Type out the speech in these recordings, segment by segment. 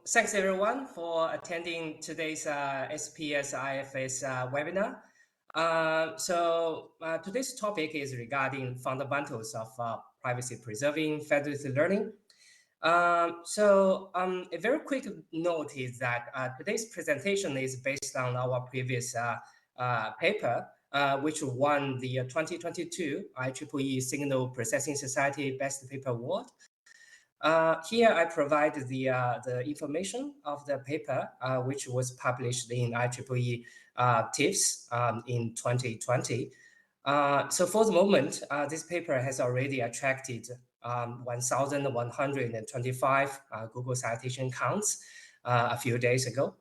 thanks everyone for attending today's SPS IFS webinar. Today's topic is regarding fundamentals of privacy-preserving federated learning. A very quick note is that today's presentation is based on our previous paper, which won the 2022 IEEE Signal Processing Society Best Paper Award. Here I provide the information of the paper, which was published in IEEE TIFS in 2020. So for the moment, this paper has already attracted 1,125 Google citation counts a few days ago.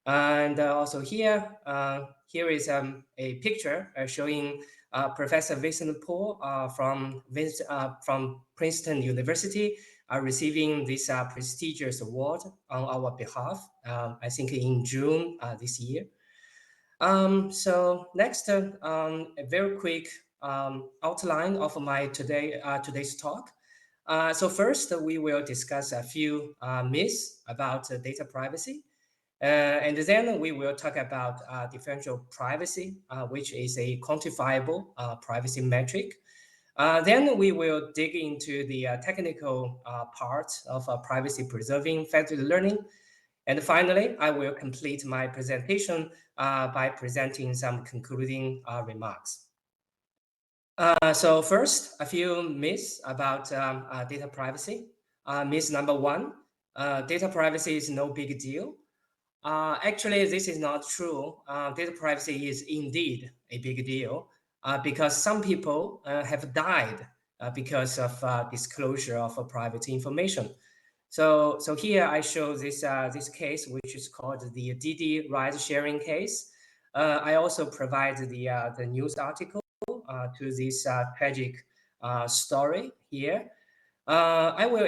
And also here is a picture showing Professor Vincent Paul from Princeton University receiving this prestigious award on our behalf, I think in June this year. So next, a very quick outline of my today's talk. So first, we will discuss a few myths about data privacy. And then we will talk about differential privacy, which is a quantifiable privacy metric. Then we will dig into the technical part of privacy-preserving federated learning. And finally, I will complete my presentation by presenting some concluding remarks. So first, a few myths about data privacy. Myth number one, data privacy is no big deal. Actually, this is not true. Data privacy is indeed a big deal because some people have died because of disclosure of private information. So here I show this case, which is called the Didi ride-sharing case. I also provide the news article to this tragic story here. I will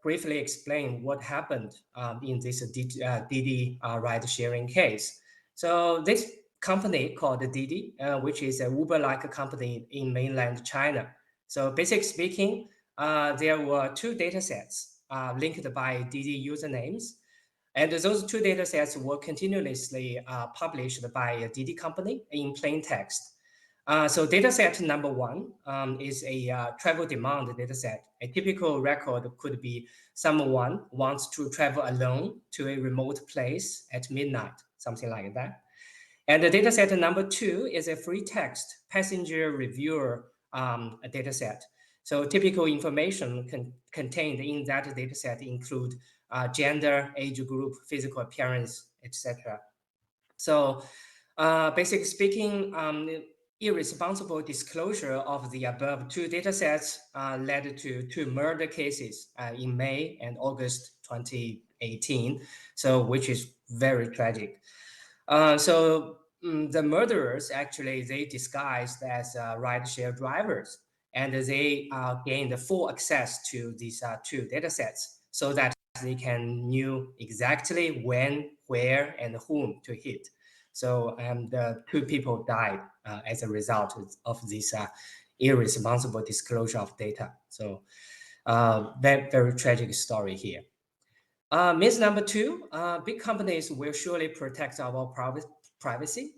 briefly explain what happened in this Didi ride-sharing case. So this company called Didi, which is a Uber-like company in mainland China. So basically speaking, there were two data sets linked by Didi usernames. And those two data sets were continuously published by a Didi company in plain text. So dataset number one is a travel demand dataset. A typical record could be someone wants to travel alone to a remote place at midnight, something like that. And the dataset number two is a free text passenger reviewer dataset. So typical information contained in that dataset include gender, age group, physical appearance, etc. So basically speaking, irresponsible disclosure of the above two datasets led to two murder cases in May and August 2018, so which is very tragic. The murderers actually, they disguised as rideshare drivers, and they gained full access to these two datasets so that they can knew exactly when, where, and whom to hit. So the two people died as a result of this irresponsible disclosure of data. So very tragic story here. Myth number two, big companies will surely protect our privacy.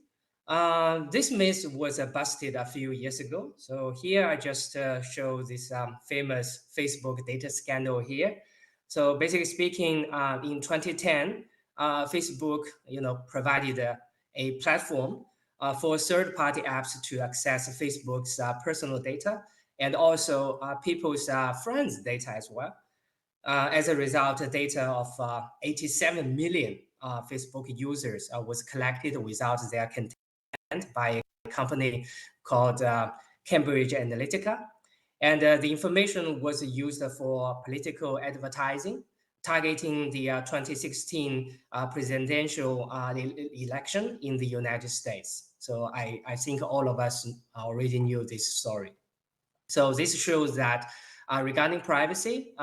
This myth was busted a few years ago. So here I just show this famous Facebook data scandal here. So basically speaking, in 2010, Facebook, provided a platform for third-party apps to access Facebook's personal data and also people's friends' data as well. As a result, the data of 87 million Facebook users was collected without their consent by a company called Cambridge Analytica. And the information was used for political advertising, targeting the 2016 presidential election in the United States. So I think all of us already knew this story. So this shows that regarding privacy,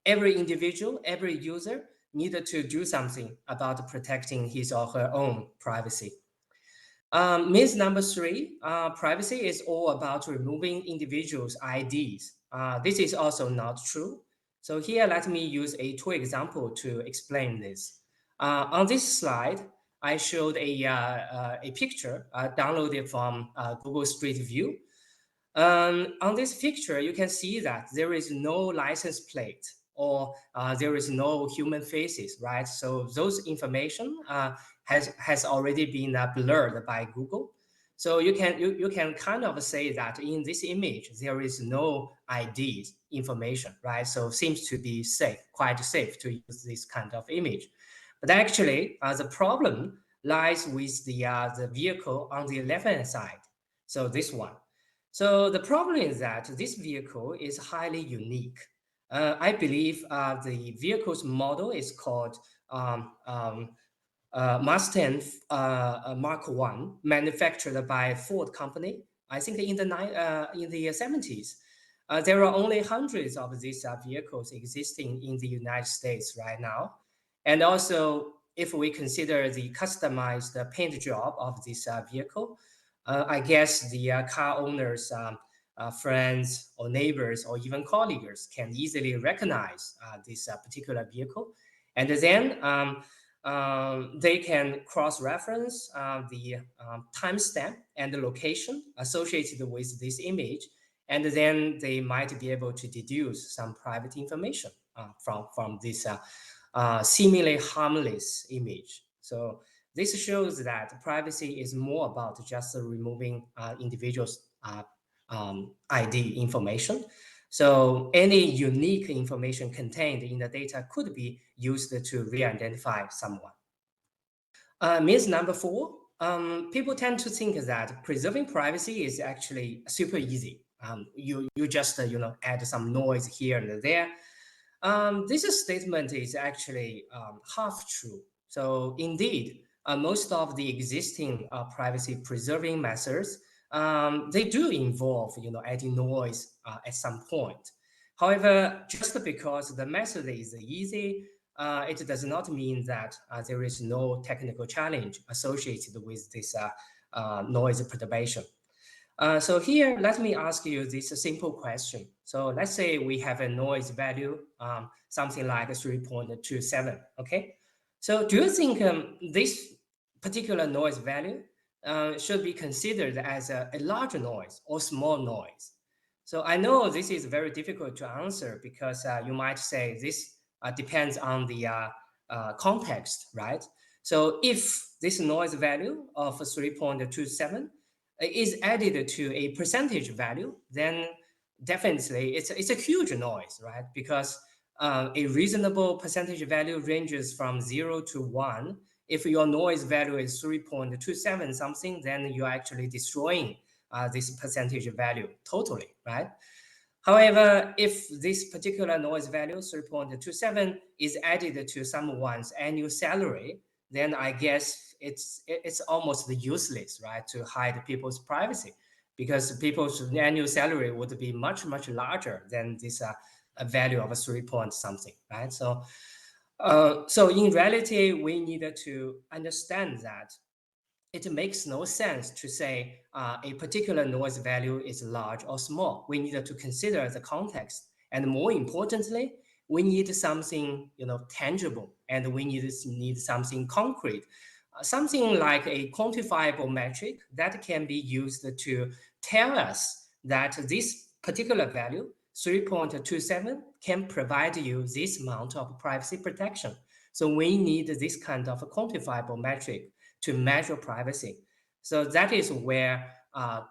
every individual, every user needed to do something about protecting his or her own privacy. Myth number three, privacy is all about removing individuals' IDs. This is also not true. So here, let me use two example to explain this. On this slide, I showed a picture downloaded from Google Street View. On this picture, you can see that there is no license plate or there is no human faces, right? So those information has already been blurred by Google. So you can kind of say that in this image there is no ID information, right? So seems to be safe, quite safe to use this kind of image. But actually, the problem lies with the vehicle on the left-hand side. So this one. So the problem is that this vehicle is highly unique. I believe the vehicle's model is called um, um, Mustang Mark One, manufactured by Ford company. I think in the 70s. There are only hundreds of these vehicles existing in the United States right now. And also, if we consider the customized paint job of this vehicle, I guess the car owners, friends or neighbors or even colleagues can easily recognize this particular vehicle. And then they can cross-reference the timestamp and the location associated with this image, and then they might be able to deduce some private information from this seemingly harmless image. So this shows that privacy is more about just removing individuals' ID information. So any unique information contained in the data could be used to re-identify someone. Myth number four, people tend to think that preserving privacy is actually super easy. You just add some noise here and there. This statement is actually half true. So indeed, most of the existing privacy preserving methods, they do involve adding noise at some point. However, just because the method is easy, it does not mean that there is no technical challenge associated with this noise perturbation. So here, let me ask you this simple question. So let's say we have a noise value, something like 3.27, okay? So do you think this particular noise value should be considered as a large noise or small noise? So I know this is very difficult to answer because you might say this depends on the context, right? So if this noise value of 3.27 is added to a percentage value, then definitely it's a huge noise, right? Because a reasonable percentage value ranges from 0 to 1. If your noise value is 3.27 something, then you're actually destroying this percentage value totally, right? However, if this particular noise value, 3.27, is added to someone's annual salary, then I guess it's almost useless, right, to hide people's privacy, because people's annual salary would be much larger than this value of a 3 point something, right? So in reality, we need to understand that it makes no sense to say a particular noise value is large or small. We need to consider the context, and more importantly, we need something tangible, and we need something concrete, something like a quantifiable metric that can be used to tell us that this particular value, 3.27, can provide you this amount of privacy protection. So we need this kind of a quantifiable metric to measure privacy. So that is where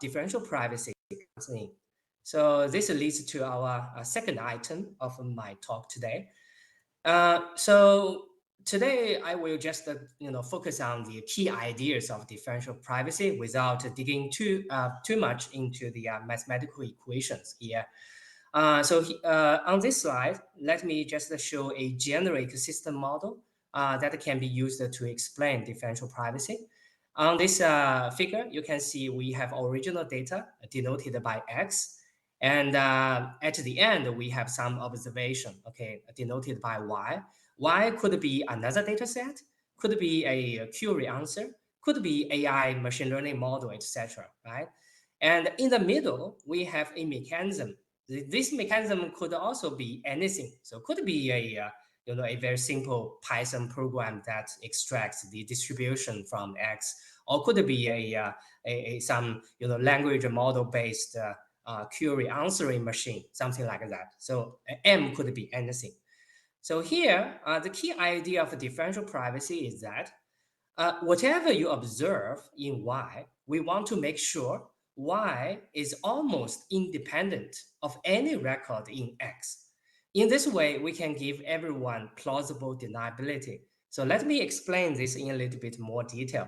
differential privacy comes in. So this leads to our second item of my talk today. So today I will just focus on the key ideas of differential privacy without digging too much into the mathematical equations here. On this slide, let me just show a generic system model that can be used to explain differential privacy. On this figure, you can see we have original data denoted by X, and at the end, we have some observation, okay, denoted by Y. Y could be another data set, could be a query answer, could be AI machine learning model, etc., right? And in the middle, we have a mechanism This mechanism could also be anything. So it could be a very simple Python program that extracts the distribution from X, or could be some language model based query answering machine, something like that. So M could be anything. So here, the key idea of differential privacy is that whatever you observe in Y, we want to make sure Y is almost independent of any record in X. In this way, we can give everyone plausible deniability. So let me explain this in a little bit more detail.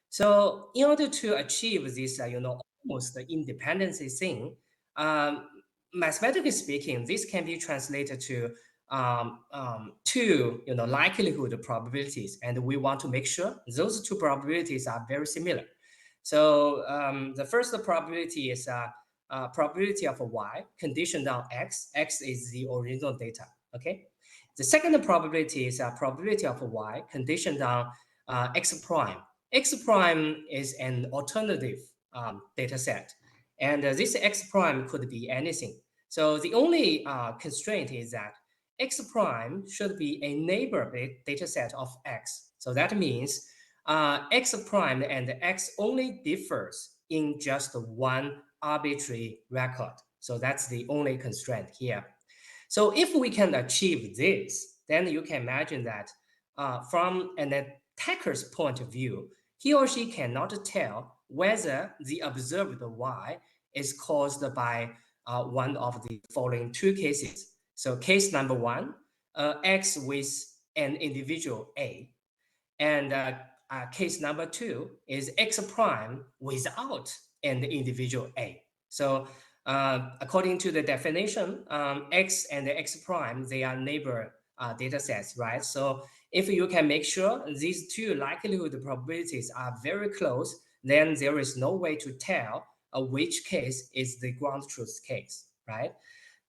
So in order to achieve this, almost independency thing, mathematically speaking, this can be translated to two, likelihood probabilities, and we want to make sure those two probabilities are very similar. So the first probability is probability of Y conditioned on X. X is the original data. Okay. The second probability is probability of Y conditioned on X prime. X prime is an alternative data set, and this X prime could be anything. So the only constraint is that X prime should be a neighbor data set of X. So that means X prime and X only differs in just one arbitrary record. So that's the only constraint here. So if we can achieve this, then you can imagine that from an attacker's point of view, he or she cannot tell whether the observed Y is caused by one of the following two cases. So case number one, X with an individual A, and case number two is X prime without an individual A. So according to the definition, X and X prime, they are neighbor data sets, right? So if you can make sure these two likelihood probabilities are very close, then there is no way to tell which case is the ground truth case, right?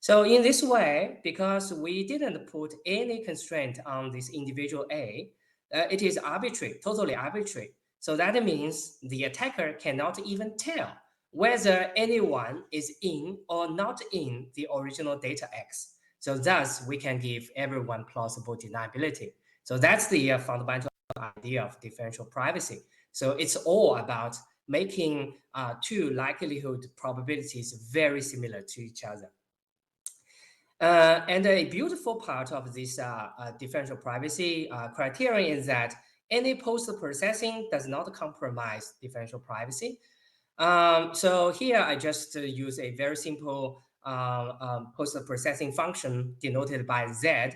So in this way, because we didn't put any constraint on this individual A, it is arbitrary, totally arbitrary. So that means the attacker cannot even tell whether anyone is in or not in the original data X. So thus, we can give everyone plausible deniability. So that's the fundamental idea of differential privacy. So it's all about making two likelihood probabilities very similar to each other. And a beautiful part of this differential privacy criterion is that any post-processing does not compromise differential privacy. So here I just use a very simple post-processing function denoted by Z.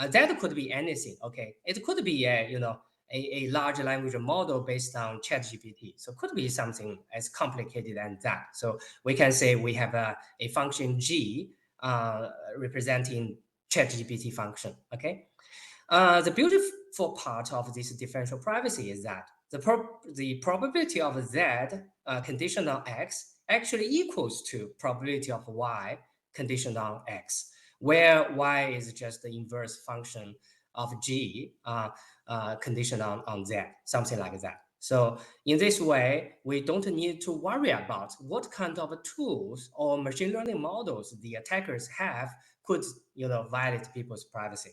That could be anything. Okay, it could be a large language model based on ChatGPT. So it could be something as complicated as that. So we can say we have a function G representing ChatGPT function. Okay. The beautiful part of this differential privacy is that the probability of Z conditioned on X actually equals to probability of Y conditioned on X, where Y is just the inverse function of G conditioned on Z, something like that. So in this way, we don't need to worry about what kind of tools or machine learning models the attackers have could violate people's privacy.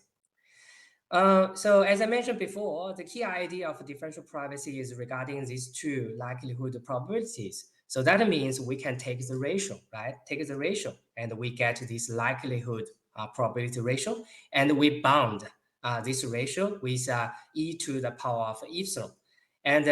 So as I mentioned before, the key idea of differential privacy is regarding these two likelihood probabilities. So that means we can take the ratio, right? Take the ratio, and we get this likelihood probability ratio, and we bound this ratio with e to the power of epsilon. And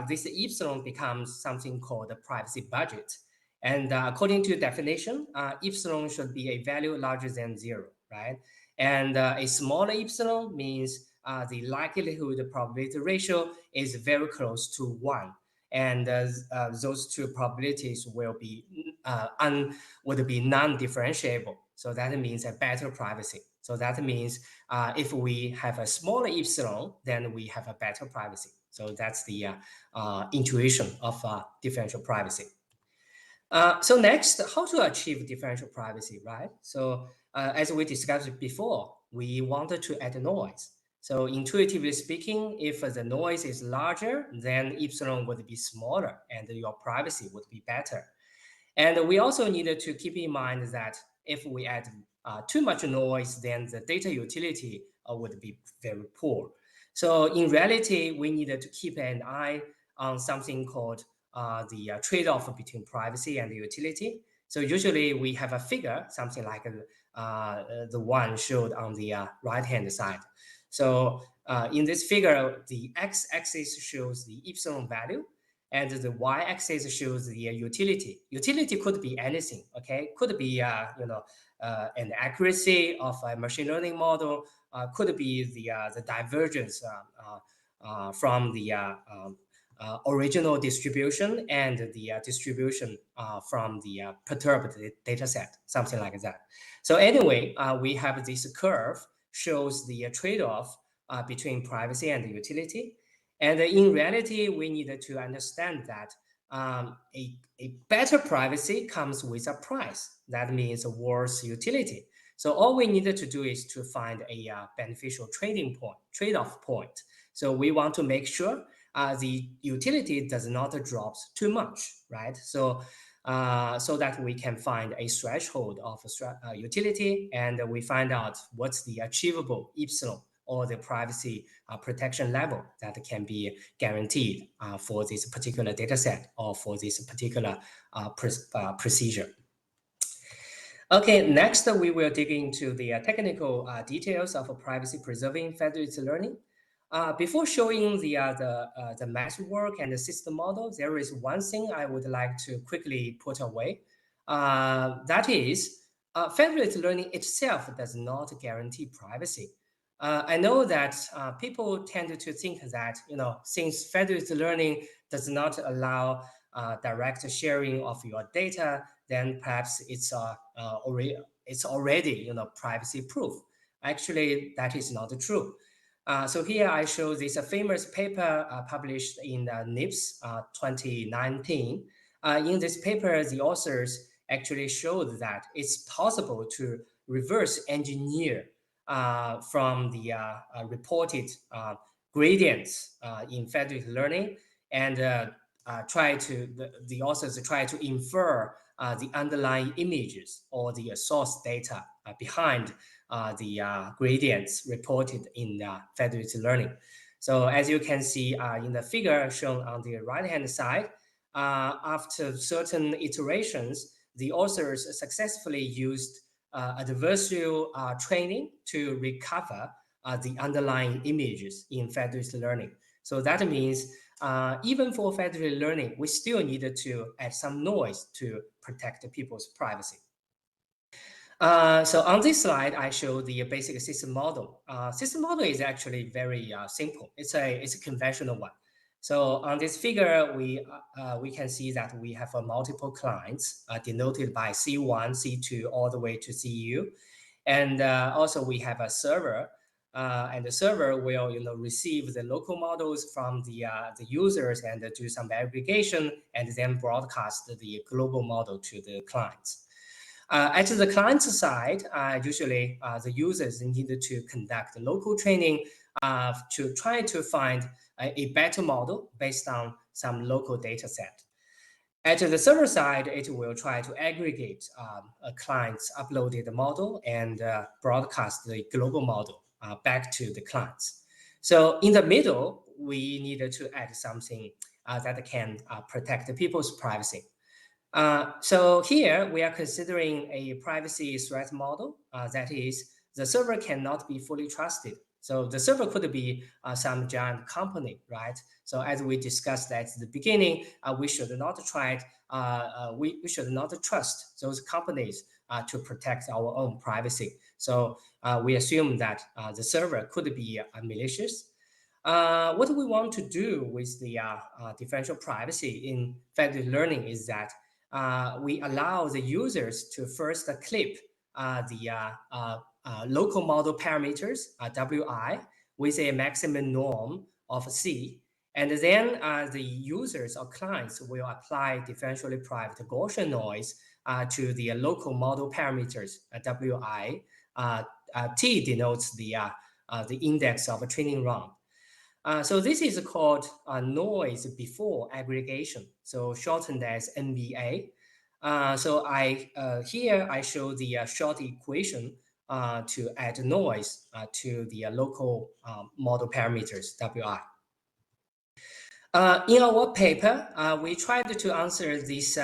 this epsilon becomes something called the privacy budget. And according to definition, epsilon should be a value larger than 0, right? And a smaller epsilon means the likelihood probability ratio is very close to 1. And those two probabilities will be would be non-differentiable. So that means a better privacy. So that means if we have a smaller epsilon, then we have a better privacy. So that's the intuition of differential privacy. So next, how to achieve differential privacy, right? So as we discussed before, we wanted to add noise. So intuitively speaking, if the noise is larger, then epsilon would be smaller and your privacy would be better. And we also needed to keep in mind that if we add too much noise, then the data utility would be very poor. So in reality, we needed to keep an eye on something called the trade-off between privacy and utility. So usually we have a figure, something like the one showed on the right-hand side. So in this figure, the x-axis shows the epsilon value, and the y-axis shows the utility. Utility could be anything, okay? Could be an accuracy of a machine learning model, could be the divergence from the original distribution and the distribution from the perturbed data set, something like that. So anyway, we have this curve shows the trade-off between privacy and utility. And in reality, we need to understand that a better privacy comes with a price. That means a worse utility. So all we needed to do is to find a beneficial trade-off point. So we want to make sure the utility does not drop too much, right? So that we can find a threshold of utility, and we find out what's the achievable epsilon or the privacy protection level that can be guaranteed for this particular data set or for this particular procedure. Okay, next we will dig into the technical details of privacy preserving federated learning. Before showing the math work and the system model, there is one thing I would like to quickly put away. That is, federated learning itself does not guarantee privacy. I know that people tend to think that, since federated learning does not allow direct sharing of your data, then perhaps it's already privacy proof. Actually, that is not true. So here I show this famous paper published in NIPS 2019. In this paper, the authors actually showed that it's possible to reverse engineer from the reported gradients in federated learning, and the authors try to infer the underlying images or the source data behind the gradients reported in federated learning. So as you can see in the figure shown on the right-hand side, after certain iterations, the authors successfully used adversarial training to recover the underlying images in federated learning. So that means even for federated learning, we still needed to add some noise to protect people's privacy. So on this slide, I show the basic system model. System model is actually very simple. It's a conventional one. So on this figure, we can see that we have multiple clients denoted by C1, C2, all the way to CU. And also we have a server, and the server will receive the local models from the users and do some aggregation, and then broadcast the global model to the clients. At the client side, usually the users needed to conduct local training to try to find a better model based on some local data set. At the server side, it will try to aggregate a client's uploaded model and broadcast the global model back to the clients. So in the middle, we needed to add something that can protect the people's privacy. So here we are considering a privacy threat model. That is, the server cannot be fully trusted. So the server could be some giant company, right? So as we discussed at the beginning, we should not we should not trust those companies to protect our own privacy. So we assume that the server could be malicious. What we want to do with the differential privacy in federated learning is that we allow the users to first clip the local model parameters, WI, with a maximum norm of C. And then the users or clients will apply differentially private Gaussian noise to the local model parameters, WI. T denotes the index of a training run. So this is called noise before aggregation, so shortened as NBA. So here I show the short equation to add noise to the local model parameters, Wi. In our paper, we tried to answer this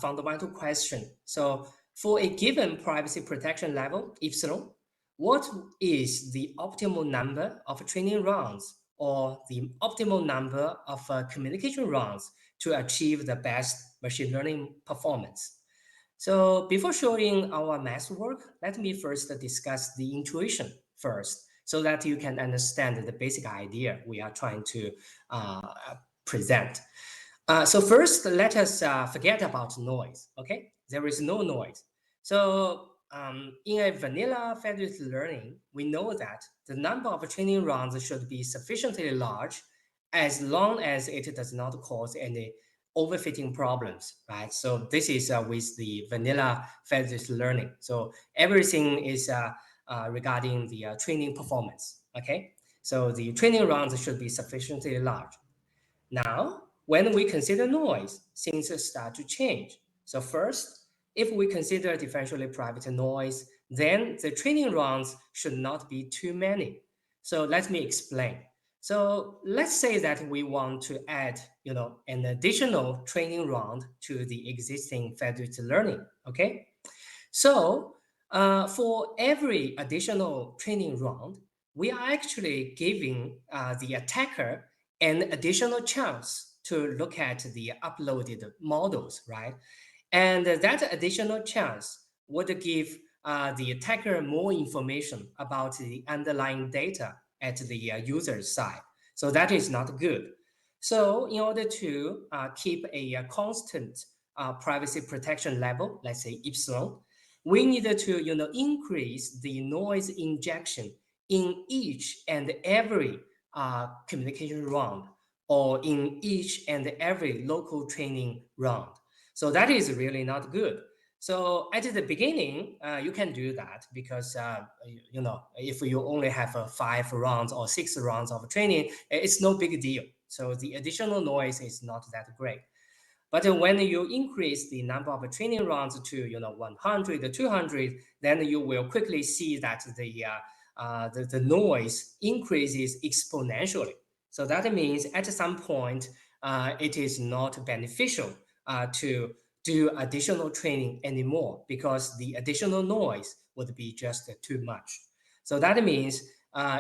fundamental question. So for a given privacy protection level, epsilon, what is the optimal number of training rounds or the optimal number of communication rounds to achieve the best machine learning performance? So before showing our math work, let me first discuss the intuition first, so that you can understand the basic idea we are trying to uh, present. So first, let us forget about noise, okay? There is no noise. So in a vanilla federated learning, we know that the number of training rounds should be sufficiently large as long as it does not cause any overfitting problems, right? So this is with the vanilla federated learning. So everything is regarding the training performance, okay? So the training rounds should be sufficiently large. Now, when we consider noise, things start to change. So first, if we consider differentially private noise, then the training rounds should not be too many. So let me explain. So let's say that we want to add, an additional training round to the existing federated learning. Okay, so for every additional training round, we are actually giving the attacker an additional chance to look at the uploaded models, right? And that additional chance would give the attacker more information about the underlying data at the user's side. So that is not good. So in order to keep a constant privacy protection level, let's say epsilon, we needed to increase the noise injection in each and every communication round or in each and every local training round. So that is really not good. So at the beginning, you can do that because if you only have 5 rounds or 6 rounds of training, it's no big deal. So the additional noise is not that great. But when you increase the number of training rounds to 100, 200, then you will quickly see that the noise increases exponentially. So that means at some point, it is not beneficial to do additional training anymore because the additional noise would be just too much. So that means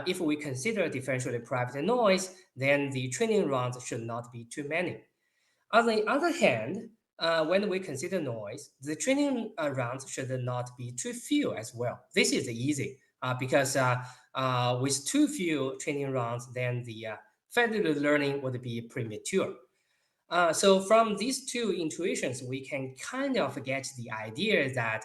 if we consider differentially private noise, then the training rounds should not be too many. On the other hand, when we consider noise, the training rounds should not be too few as well. This is easy because with too few training rounds, then the federated learning would be premature. So from these two intuitions, we can kind of get the idea that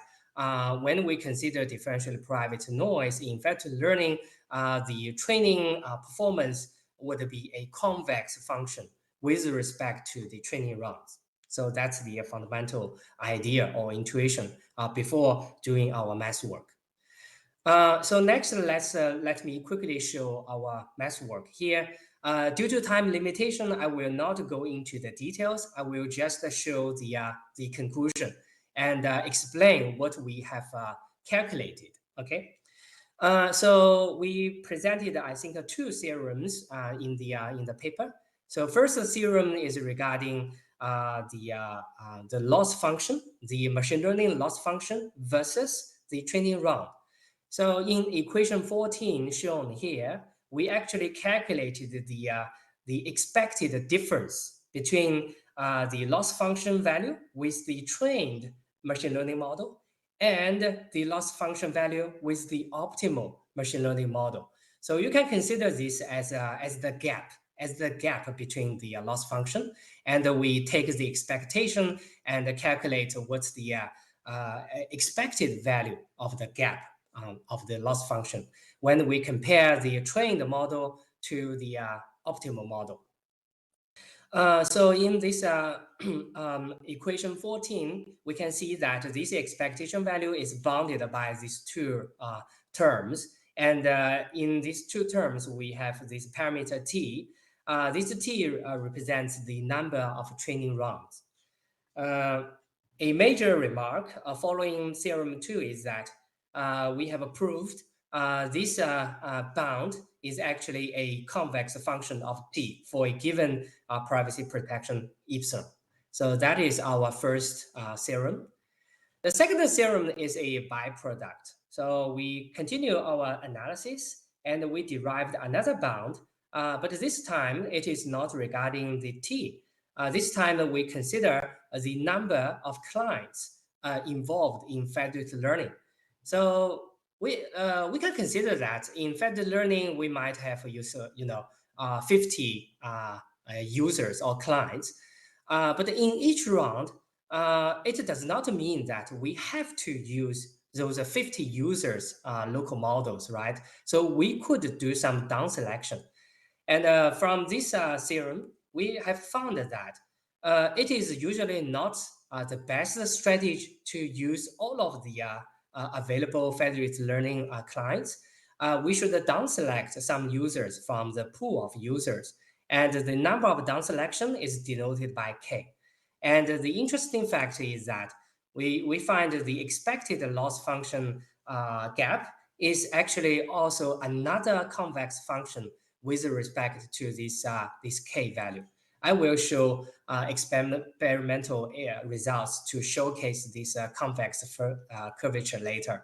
when we consider differentially private noise in federated learning, the training performance would be a convex function with respect to the training rounds. So that's the fundamental idea or intuition before doing our math work. So next, let me quickly show our math work here. Due to time limitation, I will not go into the details. I will just show the conclusion and explain what we have calculated. Okay. So we presented, I think, two theorems in the paper. So first theorem is regarding the loss function, the machine learning loss function versus the training round. So in equation 14 shown here, we actually calculated the expected difference between the loss function value with the trained machine learning model and the loss function value with the optimal machine learning model. So you can consider this as the gap between the loss function, and we take the expectation and calculate what's the expected value of the gap of the loss function when we compare the trained model to the optimal model. So in this equation 14, we can see that this expectation value is bounded by these two terms. And in these two terms, we have this parameter t. This t represents the number of training rounds. A major remark following theorem 2 is that we have proved this bound is actually a convex function of T for a given privacy protection epsilon. So that is our first theorem. The second theorem is a byproduct. So we continue our analysis and we derived another bound, but this time it is not regarding the T. This time we consider the number of clients involved in federated learning. So we can consider that in federated learning we might have 50 users or clients, but in each round it does not mean that we have to use those 50 users local models, right? So we could do some down selection. And from this theorem, we have found that it is usually not the best strategy to use all of the available federated learning clients. We should down select some users from the pool of users. And the number of down selection is denoted by K. And the interesting fact is that we find the expected loss function gap is actually also another convex function with respect to this K value. I will show experimental results to showcase this convex curvature later.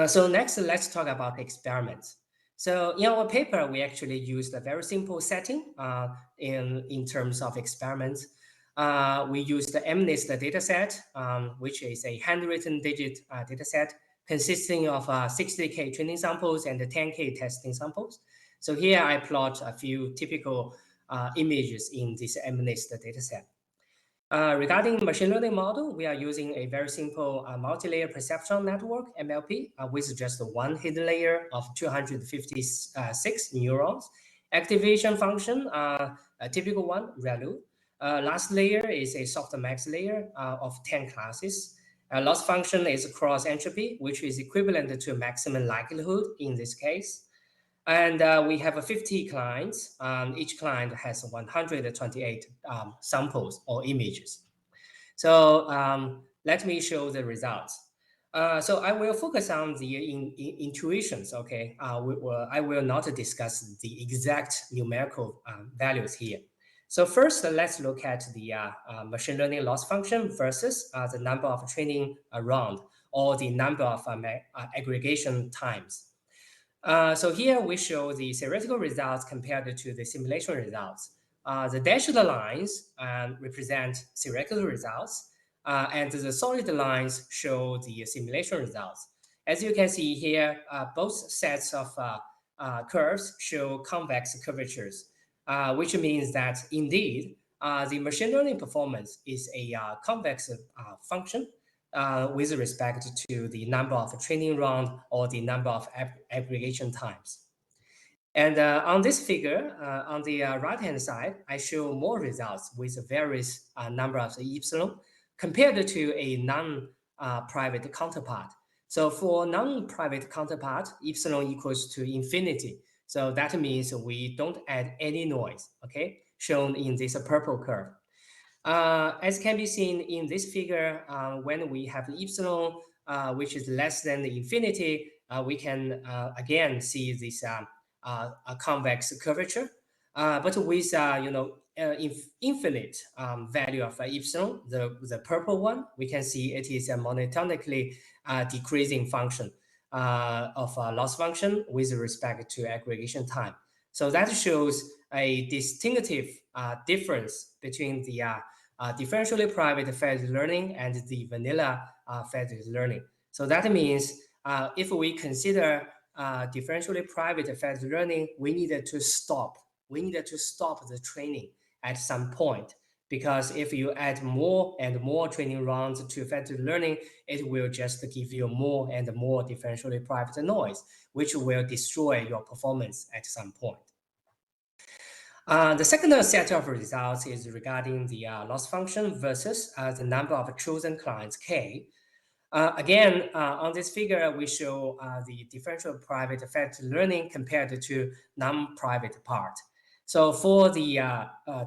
So next, let's talk about experiments. So in our paper, we actually used a very simple setting in terms of experiments. We used the MNIST dataset, which is a handwritten digit dataset consisting of 60K training samples and 10K testing samples. So here I plot a few typical images in this MNIST dataset. Regarding machine learning model, we are using a very simple multi-layer perception network, MLP, with just one hidden layer of 256 neurons. Activation function, a typical one, ReLU. Last layer is a softmax layer of 10 classes. Loss function is cross entropy, which is equivalent to maximum likelihood in this case. And we have 50 clients. Each client has 128 samples or images. So let me show the results. So I will focus on the intuitions, okay? I will not discuss the exact numerical values here. So first, let's look at the machine learning loss function versus the number of training round or the number of aggregation times. So here we show the theoretical results compared to the simulation results. The dashed lines represent theoretical results, and the solid lines show the simulation results. As you can see here, both sets of curves show convex curvatures, which means that indeed the machine learning performance is a convex function with respect to the number of training round or the number of aggregation times. And on this figure, on the right-hand side, I show more results with various number of epsilon compared to a non-private counterpart. So for non-private counterpart, epsilon equals to infinity. So that means we don't add any noise, okay, shown in this purple curve. As can be seen in this figure, when we have epsilon, which is less than the infinity, we can again see this a convex curvature. But with infinite value of epsilon, the purple one, we can see it is a monotonically decreasing function of loss function with respect to aggregation time. So that shows a distinctive difference between the differentially private federated learning and the vanilla federated learning. So that means if we consider differentially private federated learning, we needed to stop. We needed to stop the training at some point, because if you add more and more training rounds to federated learning, it will just give you more and more differentially private noise, which will destroy your performance at some point. The second set of results is regarding the loss function versus the number of chosen clients K. Again, on this figure, we show the differential private federated learning compared to non-private part. So for the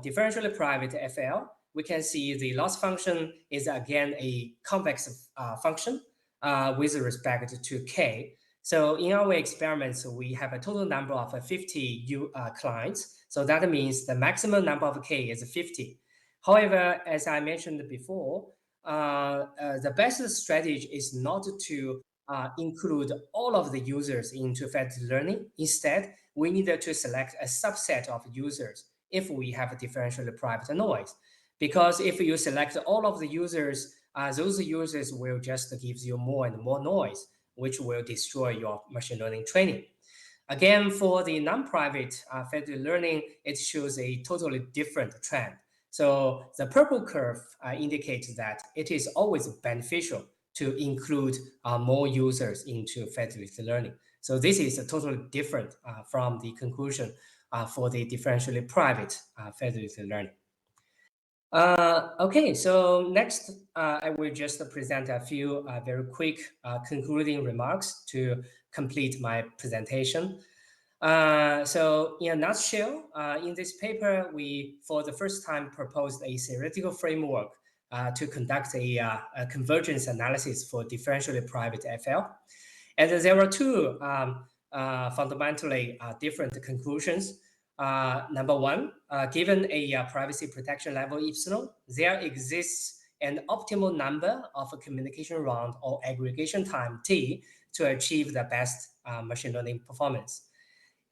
differentially private FL, we can see the loss function is again a convex function with respect to k. So in our experiments, we have a total number of 50 clients. So that means the maximum number of k is 50. However, as I mentioned before, the best strategy is not to include all of the users into federated learning. Instead, we need to select a subset of users if we have a differentially private noise. Because if you select all of the users, those users will just give you more and more noise, which will destroy your machine learning training. Again, for the non-private federated learning, it shows a totally different trend. So the purple curve indicates that it is always beneficial to include more users into federated learning. So this is totally different from the conclusion for the differentially private federated learning. Okay, so next I will just present a few very quick concluding remarks to complete my presentation. So in a nutshell, in this paper, we, for the first time, proposed a theoretical framework to conduct a convergence analysis for differentially private FL. And there were two fundamentally different conclusions. Number one, given a privacy protection level epsilon, there exists an optimal number of a communication round or aggregation time t to achieve the best machine learning performance.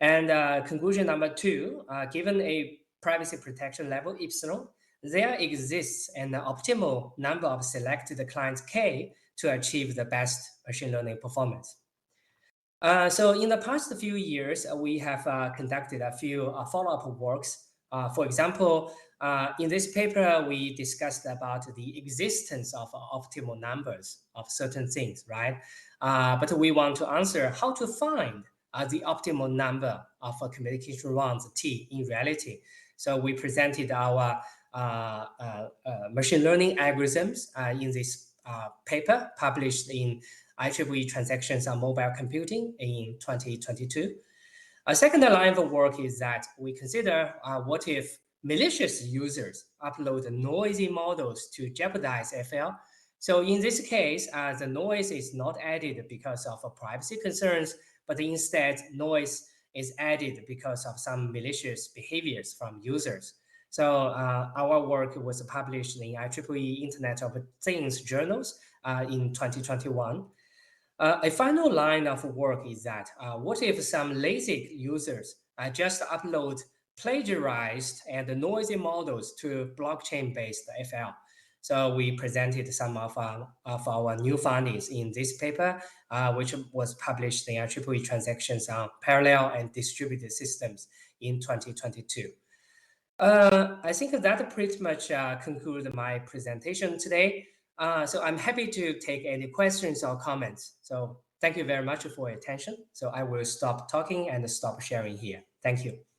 And conclusion number two, given a privacy protection level epsilon, there exists an optimal number of selected clients k to achieve the best machine learning performance. So in the past few years, we have conducted a few follow-up works. For example, in this paper, we discussed about the existence of optimal numbers of certain things, right? But we want to answer how to find the optimal number of communication rounds T in reality. So we presented our machine learning algorithms in this paper published in IEEE Transactions on Mobile Computing in 2022. A second line of work is that we consider what if malicious users upload noisy models to jeopardize FL. So in this case, the noise is not added because of privacy concerns, but instead noise is added because of some malicious behaviors from users. So our work was published in IEEE Internet of Things journals in 2021. A final line of work is that what if some lazy users just upload plagiarized and noisy models to blockchain-based FL? So we presented some of our new findings in this paper, which was published in IEEE Transactions on Parallel and Distributed Systems in 2022. I think that pretty much concludes my presentation today. So I'm happy to take any questions or comments. So thank you very much for your attention. So I will stop talking and stop sharing here. Thank you.